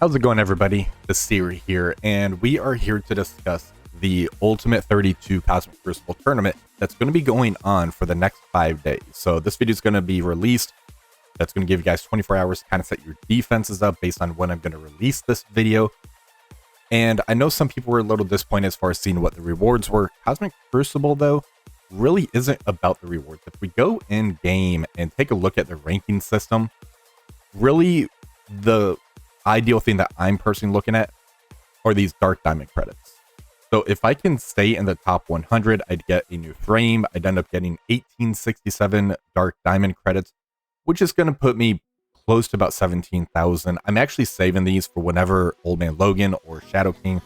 How's it going, everybody? The Siri here, and we are here to discuss the Ultimate 32 Cosmic Crucible tournament that's going to be going on for the next 5 days. So this video is going to be released. That's going to give you guys 24 hours to kind of set your defenses up based on when I'm going to release this video. And I know some people were a little disappointed as far as seeing what the rewards were. Cosmic Crucible, though, really isn't about the rewards. If we go in game and take a look at the ranking system, really the ideal thing that I'm personally looking at are these Dark Diamond credits. So if I can stay in the top 100, I'd get a new frame. I'd end up getting 1867 Dark Diamond credits, which is going to put me close to about 17,000. I'm actually saving these for whenever Old Man Logan or Shadow King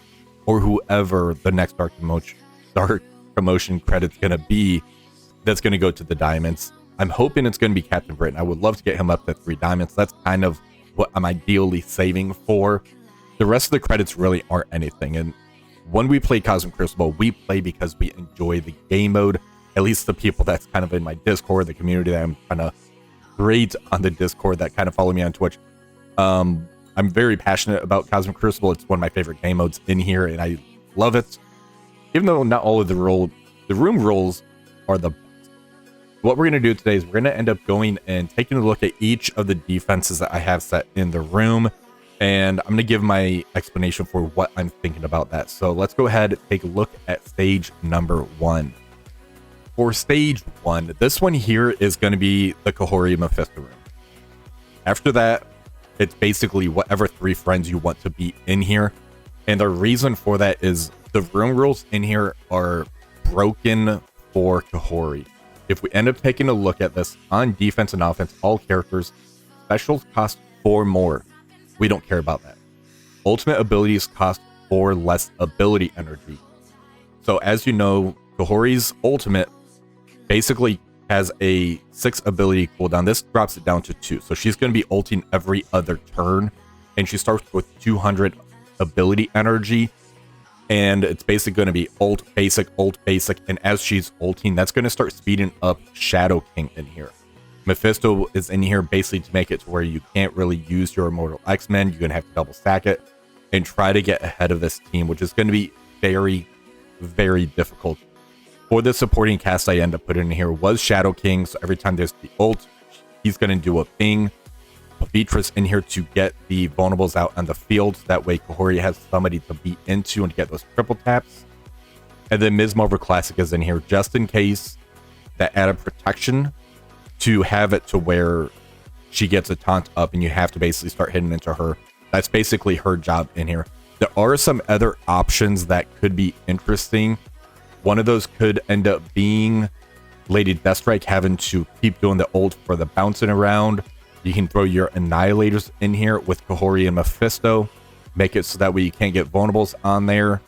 or whoever the next Dark Promotion credit's going to be that's going to go to the diamonds. I'm hoping it's going to be Captain Britain. I would love to get him up to 3 diamonds. That's kind of what I'm ideally saving for. The rest of the credits really aren't anything. And when we play Cosmic Crucible, we play because we enjoy the game mode. At least the people that's kind of in my Discord, the community that I'm trying to create on the Discord that kind of follow me on Twitch. I'm very passionate about Cosmic Crucible. It's one of my favorite game modes in here, and I love it. Even though not all of the room rules are the best. What we're going to do today is we're going to end up going and taking a look at each of the defenses that I have set in the room. And I'm going to give my explanation for what I'm thinking about that. So let's go ahead and take a look at stage number 1. For stage 1, this one here is going to be the Kahori Mephisto room. After that, it's basically whatever 3 friends you want to be in here. And the reason for that is the room rules in here are broken for Kahori. If we end up taking a look at this on defense and offense, all characters, specials cost 4 more. We don't care about that. Ultimate abilities cost 4 less ability energy. So as you know, Kahori's ultimate basically has a 6 ability cooldown. This drops it down to 2. So she's going to be ulting every other turn. And she starts with 200 ability energy. And it's basically going to be ult basic, and as she's ulting, that's going to start speeding up Shadow King in here. Mephisto is in here basically to make it to where you can't really use your Immortal X-Men. You're going to have to double stack it and try to get ahead of this team, which is going to be very, very difficult. For the supporting cast I end up putting in here was Shadow King, so every time there's the ult, he's going to do a ping. Beatrice in here to get the vulnerables out on the field. That way Kahori has somebody to beat into and get those triple taps. And then Ms. Marvel Classic is in here just in case, that added protection to have it to where she gets a taunt up and you have to basically start hitting into her. That's basically her job in here. There are some other options that could be interesting. One of those could end up being Lady Deathstrike having to keep doing the ult for the bouncing around. You can throw your Annihilators in here with Kahori and Mephisto. Make it so that way you can't get vulnerables on there.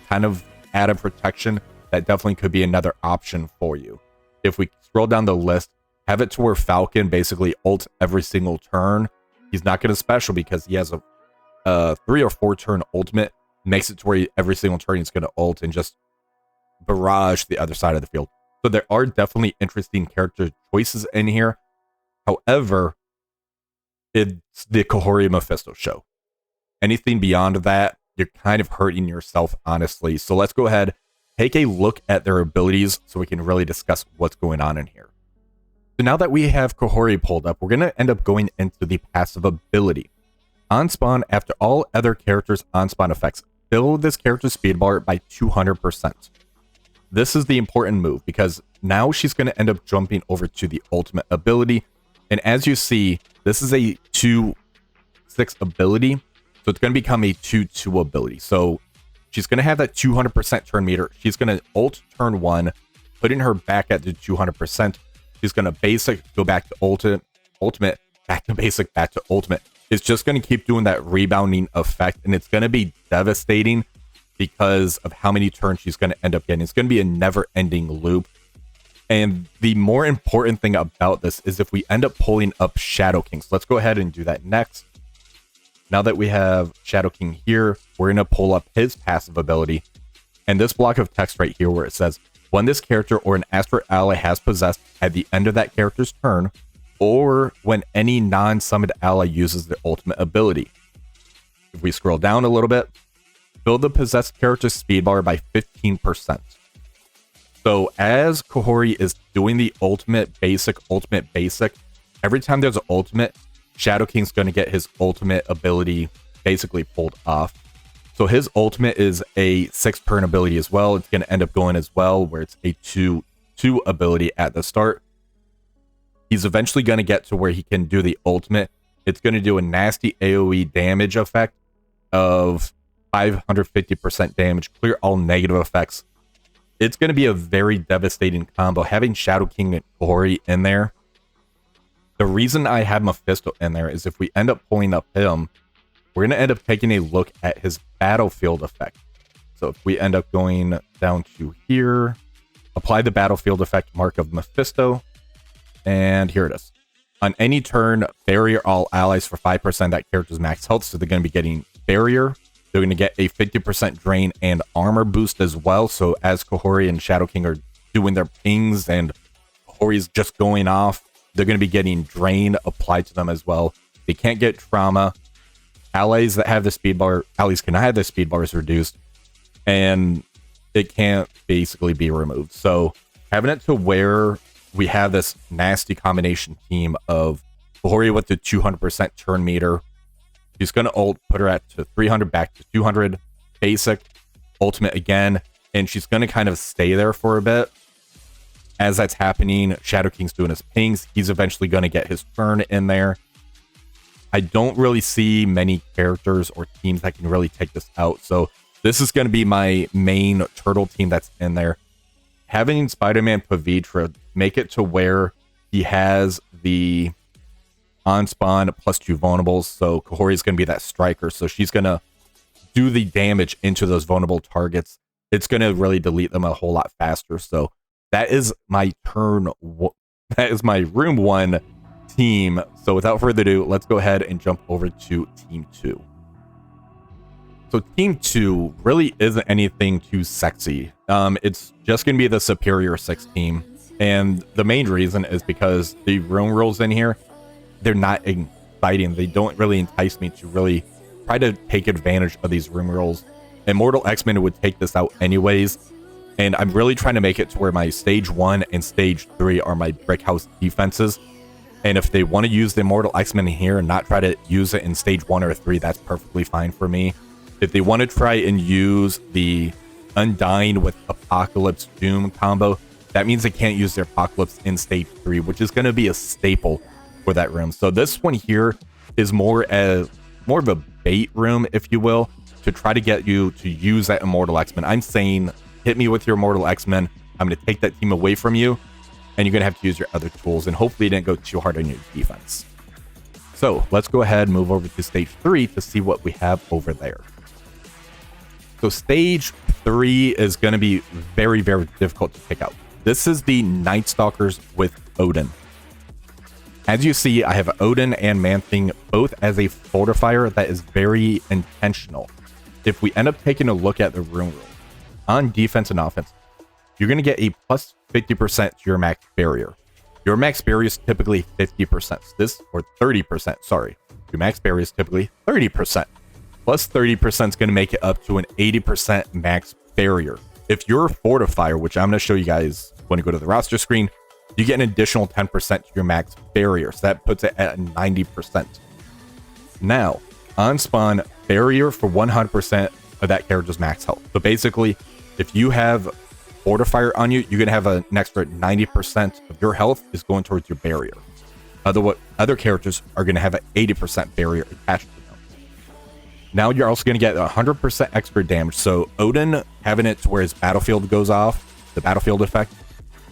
Kind of added protection. That definitely could be another option for you. If we scroll down the list, have it to where Falcon basically ults every single turn. He's not going to special because he has a 3 or 4 turn ultimate. Makes it to where every single turn he's going to ult and just barrage the other side of the field. So there are definitely interesting character choices in here. However, it's the Kahori Mephisto show. Anything beyond that, you're kind of hurting yourself, honestly. So let's go ahead, take a look at their abilities so we can really discuss what's going on in here. So now that we have Kahori pulled up, we're going to end up going into the passive ability. On spawn, after all other characters' on spawn effects, fill this character's speed bar by 200%. This is the important move because now she's going to end up jumping over to the ultimate ability. And as you see, this is a 2-6 ability. So it's going to become a 2-2 ability. So she's going to have that 200% turn meter. She's going to ult turn 1, putting her back at the 200%. She's going to basic, go back to ultimate, back to basic, back to ultimate. It's just going to keep doing that rebounding effect. And it's going to be devastating because of how many turns she's going to end up getting. It's going to be a never-ending loop. And the more important thing about this is if we end up pulling up Shadow King. So let's go ahead and do that next. Now that we have Shadow King here, we're going to pull up his passive ability. And this block of text right here where it says, when this character or an Astro ally has possessed at the end of that character's turn, or when any non-summoned ally uses their ultimate ability. If we scroll down a little bit, fill the possessed character's speed bar by 15%. So as Kahori is doing the ultimate basic, every time there's an ultimate, Shadow King's going to get his ultimate ability basically pulled off. So his ultimate is a 6-turn ability as well. It's going to end up going as well, where it's a 2 ability at the start. He's eventually going to get to where he can do the ultimate. It's going to do a nasty AoE damage effect of 550% damage, clear all negative effects. It's going to be a very devastating combo. Having Shadow King and Kahori in there, the reason I have Mephisto in there is if we end up pulling up him, we're going to end up taking a look at his battlefield effect. So if we end up going down to here, apply the battlefield effect mark of Mephisto, and here it is. On any turn, barrier all allies for 5% that character's max health, so they're going to be getting barrier. They're going to get a 50% drain and armor boost as well. So as Kahori and Shadow King are doing their pings and Kahori's just going off, they're going to be getting drain applied to them as well. They can't get trauma. Allies that have the speed bar, allies can have their speed bars reduced, and it can't basically be removed. So having it to where we have this nasty combination team of Kahori with the 200% turn meter. She's going to ult, put her at to 300, back to 200, basic, ultimate again, and she's going to kind of stay there for a bit. As that's happening, Shadow King's doing his pings. He's eventually going to get his turn in there. I don't really see many characters or teams that can really take this out. So this is going to be my main turtle team that's in there. Having Spider-Man Pavitra make it to where he has the on-spawn plus 2 vulnerables. So Kahori is going to be that striker. So she's going to do the damage into those vulnerable targets. It's going to really delete them a whole lot faster. So that is my that is my room 1 team. So without further ado, let's go ahead and jump over to team 2. So team 2 really isn't anything too sexy. It's just going to be the superior 6 team. And the main reason is because the room rules in here, they're not exciting. They don't really entice me to really try to take advantage of these room rules. Immortal X-Men would take this out anyways. And I'm really trying to make it to where my stage 1 and stage 3 are my brick house defenses. And if they want to use the Immortal X-Men here and not try to use it in stage 1 or 3, that's perfectly fine for me. If they want to try and use the Undying with Apocalypse Doom combo, that means they can't use their Apocalypse in stage 3, which is going to be a staple for that room. So this one here is more of a bait room, if you will, to try to get you to use that Immortal X-Men. I'm saying, hit me with your Immortal X-Men. I'm going to take that team away from you, and you're going to have to use your other tools, and hopefully you didn't go too hard on your defense. So let's go ahead and move over to stage 3 to see what we have over there. So stage 3 is going to be very, very difficult to pick out. This is the Night Stalkers with Odin. As you see, I have Odin and Man-Thing both as a fortifier that is very intentional. If we end up taking a look at the room rules, on defense and offense, you're going to get a plus 50% to your max barrier. Your max barrier is typically 50%. Or 30%, sorry. Your max barrier is typically 30%. Plus 30% is going to make it up to an 80% max barrier. If you're a fortifier, which I'm going to show you guys when you go to the roster screen, you get an additional 10% to your max barrier. So that puts it at 90%. Now, on spawn, barrier for 100% of that character's max health. So basically, if you have fortifier on you, you're going to have an extra 90% of your health is going towards your barrier. Other characters are going to have an 80% barrier attached to them. Now you're also going to get 100% extra damage. So Odin having it to where his battlefield goes off, the battlefield effect,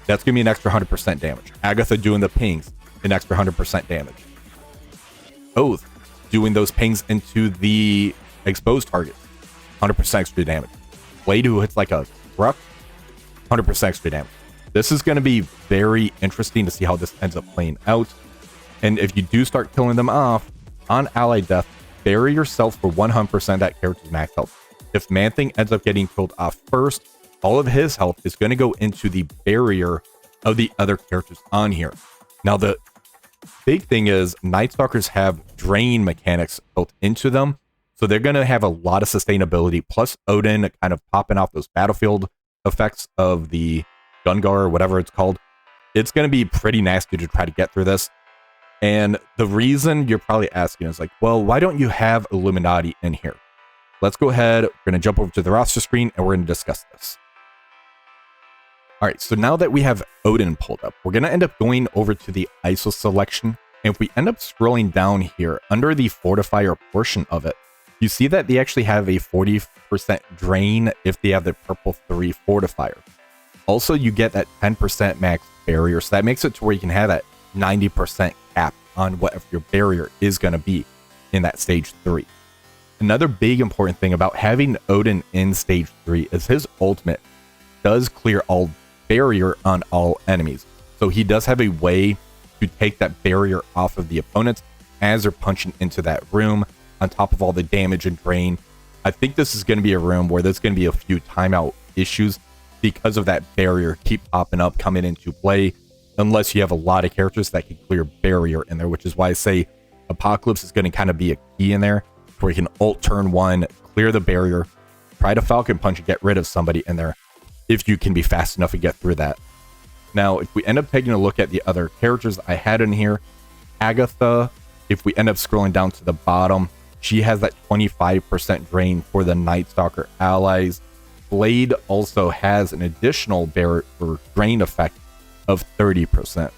that's going to be an extra 100% damage. Agatha doing the pings, an extra 100% damage. Oath doing those pings into the exposed target, 100% extra damage. Blade who hits like a truck, 100% extra damage. This is going to be very interesting to see how this ends up playing out. And if you do start killing them off, on ally death, bury yourself for 100% that character's max health. If Man-Thing ends up getting killed off first, all of his health is going to go into the barrier of the other characters on here. Now, the big thing is Night Stalkers have drain mechanics built into them. So they're going to have a lot of sustainability, plus Odin kind of popping off those battlefield effects of the Gungar or whatever it's called. It's going to be pretty nasty to try to get through this. And the reason you're probably asking is like, well, why don't you have Illuminati in here? Let's go ahead. We're going to jump over to the roster screen and we're going to discuss this. All right, so now that we have Odin pulled up, we're going to end up going over to the ISO selection. And if we end up scrolling down here under the fortifier portion of it, you see that they actually have a 40% drain if they have the purple 3 fortifier. Also, you get that 10% max barrier, so that makes it to where you can have that 90% cap on whatever your barrier is going to be in that stage 3. Another big important thing about having Odin in stage 3 is his ultimate does clear all barrier on all enemies. So he does have a way to take that barrier off of the opponents as they're punching into that room, on top of all the damage and drain. I think this is going to be a room where there's going to be a few timeout issues because of that barrier keep popping up, coming into play, unless you have a lot of characters that can clear barrier in there, which is why I say Apocalypse is going to kind of be a key in there, where you can ult turn 1, clear the barrier, try to Falcon Punch and get rid of somebody in there, if you can be fast enough to get through that. Now, if we end up taking a look at the other characters I had in here, Agatha, if we end up scrolling down to the bottom, she has that 25% drain for the Night Stalker allies. Blade also has an additional barrier or drain effect of 30%. So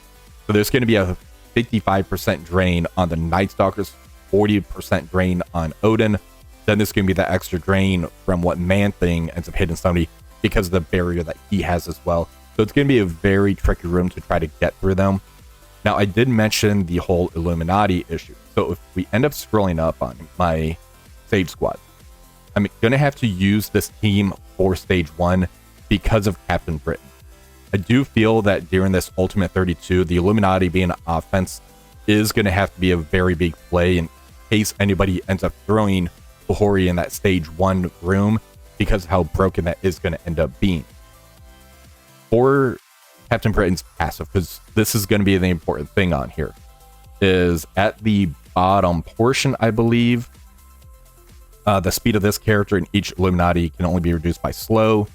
there's going to be a 55% drain on the Night Stalkers, 40% drain on Odin. Then there's going to be that extra drain from what Man-Thing ends up hitting somebody because of the barrier that he has as well. So it's going to be a very tricky room to try to get through them. Now, I did mention the whole Illuminati issue. So if we end up scrolling up on my save squad, I'm going to have to use this team for stage 1 because of Captain Britain. I do feel that during this Ultimate 32, the Illuminati being an offense is going to have to be a very big play in case anybody ends up throwing Bahori in that stage 1 room, because of how broken that is going to end up being. For Captain Britain's passive, because this is going to be the important thing on here, is at the bottom portion, I believe, the speed of this character in each Illuminati can only be reduced by slow.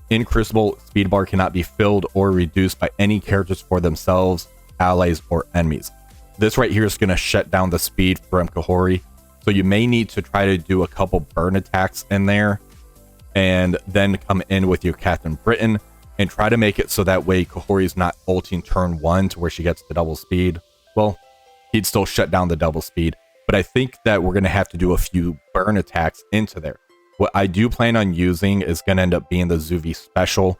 In Crucible, speed bar cannot be filled or reduced by any characters for themselves, allies, or enemies. This right here is going to shut down the speed from Kahori, so you may need to try to do a couple burn attacks in there, and then come in with your Captain Britain and try to make it so that way Kahori's not ulting turn 1 to where she gets the double speed. Well, he'd still shut down the double speed, but I think that we're going to have to do a few burn attacks into there. What I do plan on using is going to end up being the Zuvi special.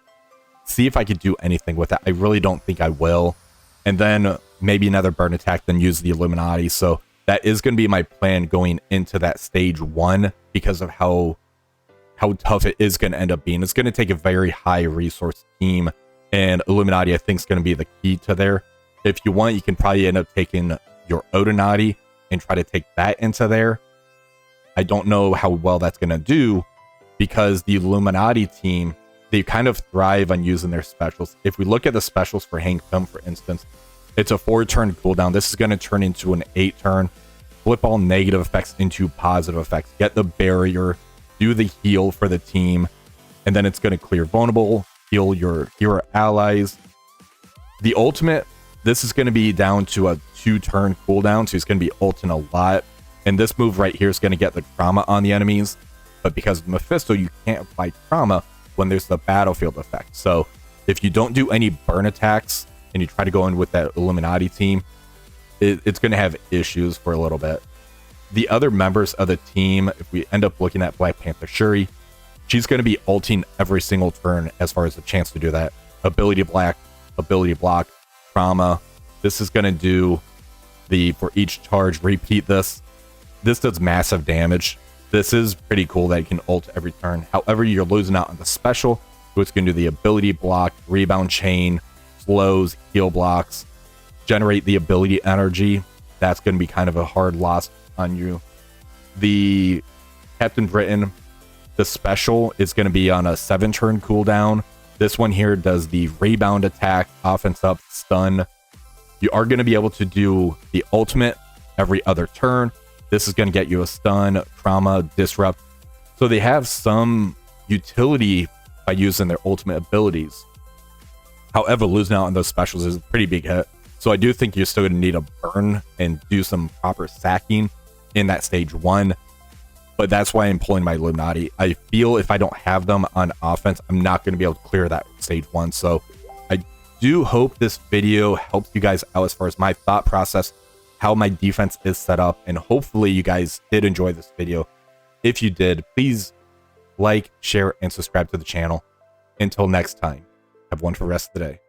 See if I could do anything with that. I really don't think I will. And then maybe another burn attack, then use the Illuminati. So that is going to be my plan going into that stage 1 because of how tough it is going to end up being. It's going to take a very high resource team, and Illuminati I think is going to be the key to there. If you want, you can probably end up taking your Odinati and try to take that into there. I don't know how well that's going to do, because the Illuminati team, they kind of thrive on using their specials. If we look at the specials for Hang Film, for instance, it's a 4-turn cooldown. This is going to turn into an 8-turn. Flip all negative effects into positive effects. Get the barrier, do the heal for the team, and then it's going to clear vulnerable, heal your hero allies. The ultimate, this is going to be down to a 2-turn cooldown, so he's going to be ulting a lot. And this move right here is going to get the trauma on the enemies, but because of Mephisto, you can't apply trauma when there's the battlefield effect. So if you don't do any burn attacks and you try to go in with that Illuminati team, it's going to have issues for a little bit. The other members of the team, if we end up looking at Black Panther Shuri, she's going to be ulting every single turn as far as the chance to do that. Ability block, trauma. This is going to do for each charge, repeat this. This does massive damage. This is pretty cool that you can ult every turn. However, you're losing out on the special, so it's going to do the ability block, rebound chain, slows, heal blocks, generate the ability energy. That's going to be kind of a hard loss on you. The Captain Britain, the special is going to be on a 7-turn cooldown. This one here does the rebound attack, offense up, stun. You are going to be able to do the ultimate every other turn, This is going to get you a stun, trauma, disrupt. So they have some utility by using their ultimate abilities. However, losing out on those specials is a pretty big hit. So I do think you're still going to need a burn and do some proper sacking in that stage 1. But that's why I'm pulling my Illuminati. I feel if I don't have them on offense, I'm not going to be able to clear that stage 1. So I do hope this video helps you guys out as far as my thought process, how my defense is set up, and hopefully you guys did enjoy this video. If you did, please like, share, and subscribe to the channel. Until next time, have one for the rest of the day.